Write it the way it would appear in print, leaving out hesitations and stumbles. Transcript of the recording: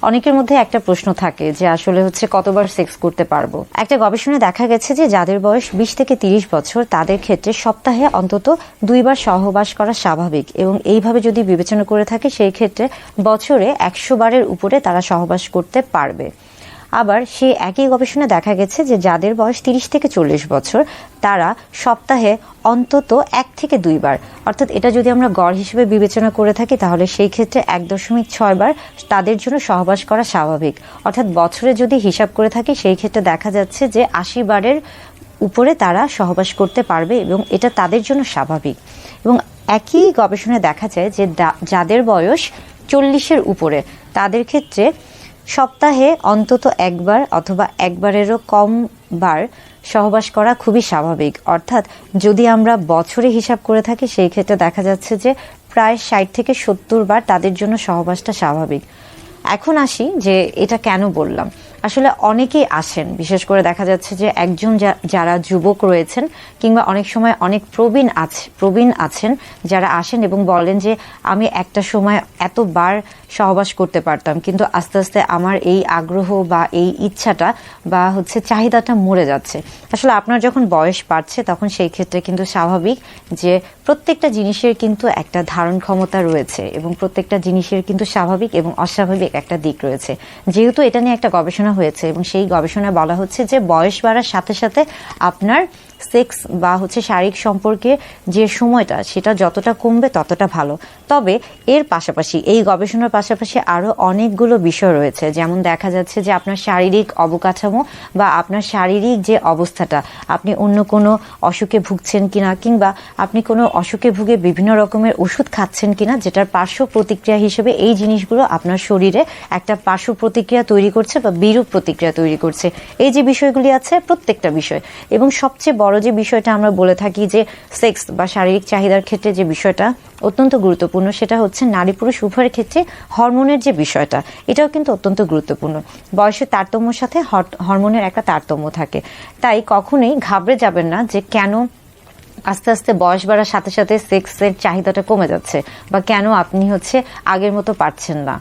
অনেকের মধ্যে একটা প্রশ্ন থাকে যে আসলে হচ্ছে কতবার সেক্স করতে পারবো। একটা গবেষণায় দেখা গেছে যে যাদের বয়স 20 থেকে 30 বছর তাদের ক্ষেত্রে সপ্তাহে অন্তত 2 বার সহবাস করা স্বাভাবিক, এবং এইভাবে যদি বিবেচনা করে থাকে সেই ক্ষেত্রে বছরে 100 বারের উপরে তারা সহবাস করতে পারবে। আবার সেই একই গবেষণায় দেখা গেছে যে যাদের বয়স 30 থেকে 40 বছর তারা সপ্তাহে অন্তত 1 থেকে 2 বার, অর্থাৎ এটা যদি আমরা গড় হিসেবে বিবেচনা করে থাকি তাহলে সেই ক্ষেত্রে 1.6 বার তাদের জন্য সহবাস করা স্বাভাবিক। অর্থাৎ বছরে যদি হিসাব করে থাকি সেই ক্ষেত্রে দেখা যাচ্ছে যে 80 বারের উপরে তারা সহবাস করতে পারবে এবং এটা তাদের জন্য স্বাভাবিক। এবং একই গবেষণায় দেখা যায় যে যাদের বয়স 40-এর উপরে তাদের ক্ষেত্রে সপ্তাহে অন্তত 1 বার অথবা 1 বারেরও কম বার সহবাস করা খুবই স্বাভাবিক। অর্থাৎ যদি আমরা বছরে হিসাব করে থাকি সেই ক্ষেত্রে দেখা যাচ্ছে যে প্রায় 60 থেকে 70 বার তাদের জন্য সহবাসটা স্বাভাবিক। এখন আসি যে এটা কেন বললাম। আসলে অনেকেই আসেন, বিশেষ করে দেখা যাচ্ছে যে একজন যারা যুবক রয়েছেন কিংবা অনেক সময় অনেক প্রবীণ আছেন যারা আসেন এবং বলেন যে আমি একটা সময় এতবার সহবাস করতে পারতাম, কিন্তু আস্তে আস্তে আমার এই আগ্রহ বা এই ইচ্ছাটা বা হচ্ছে চাহিদাটা মরে যাচ্ছে। আসলে আপনার যখন বয়স বাড়ছে তখন সেই ক্ষেত্রে কিন্তু স্বাভাবিক যে প্রত্যেকটা জিনিসের কিন্তু একটা ধারণ ক্ষমতা রয়েছে এবং প্রত্যেকটা জিনিসের কিন্তু স্বাভাবিক এবং অস্বাভাবিক একটা দিক রয়েছে। যেহেতু এটা নিয়ে একটা গবেষণা হয়েছে এবং সেই গবেষণায় বলা হচ্ছে যে বয়স বাড়ার সাথে সাথে আপনার সেক্স বা হচ্ছে শারীরিক সম্পর্কে যে সময়টা সেটা যতটা কমবে ততটা ভালো। তবে এর পাশাপাশি এই গবেষণার পাশাপাশি আরো অনেকগুলো বিষয় রয়েছে, যেমন দেখা যাচ্ছে যে আপনার শারীরিক অবকাঠামো বা আপনার শারীরিক যে অবস্থাটা, আপনি অন্য কোনো অসুখে ভুগছেন কিনা কিংবা আপনি কোনো অসুখে ভুগে বিভিন্ন রকমের ওষুধ খাচ্ছেন কিনা, যেটার পার্শ্ব প্রতিক্রিয়া হিসেবে এই জিনিসগুলো আপনার শরীরে একটা পার্শ্ব প্রতিক্রিয়া তৈরি করছে বা বিরূপ প্রতিক্রিয়া তৈরি করছে। এই যে বিষয়গুলি আছে প্রত্যেকটা বিষয়, এবং সবচেয়ে বড় যে বিষয়টা আমরা বলে থাকি যে সেক্স বা শারীরিক চাহিদার ক্ষেত্রে যে বিষয়টা অত্যন্ত গুরুত্বপূর্ণ সেটা হচ্ছে নারী পুরুষ উভয়ের ক্ষেত্রে হরমোনের যে বিষয়টা, এটাও কিন্তু অত্যন্ত গুরুত্বপূর্ণ। বয়সের তারতম্যের সাথে হরমোনের একটা তারতম্য থাকে, তাই কখনোই ঘাবড়ে যাবেন না যে কেন আস্তে আস্তে বয়স বাড়ার সাথে সাথে সেক্সের চাহিদাটা কমে যাচ্ছে বা কেন আপনি হচ্ছে আগের মতো পারছেন না।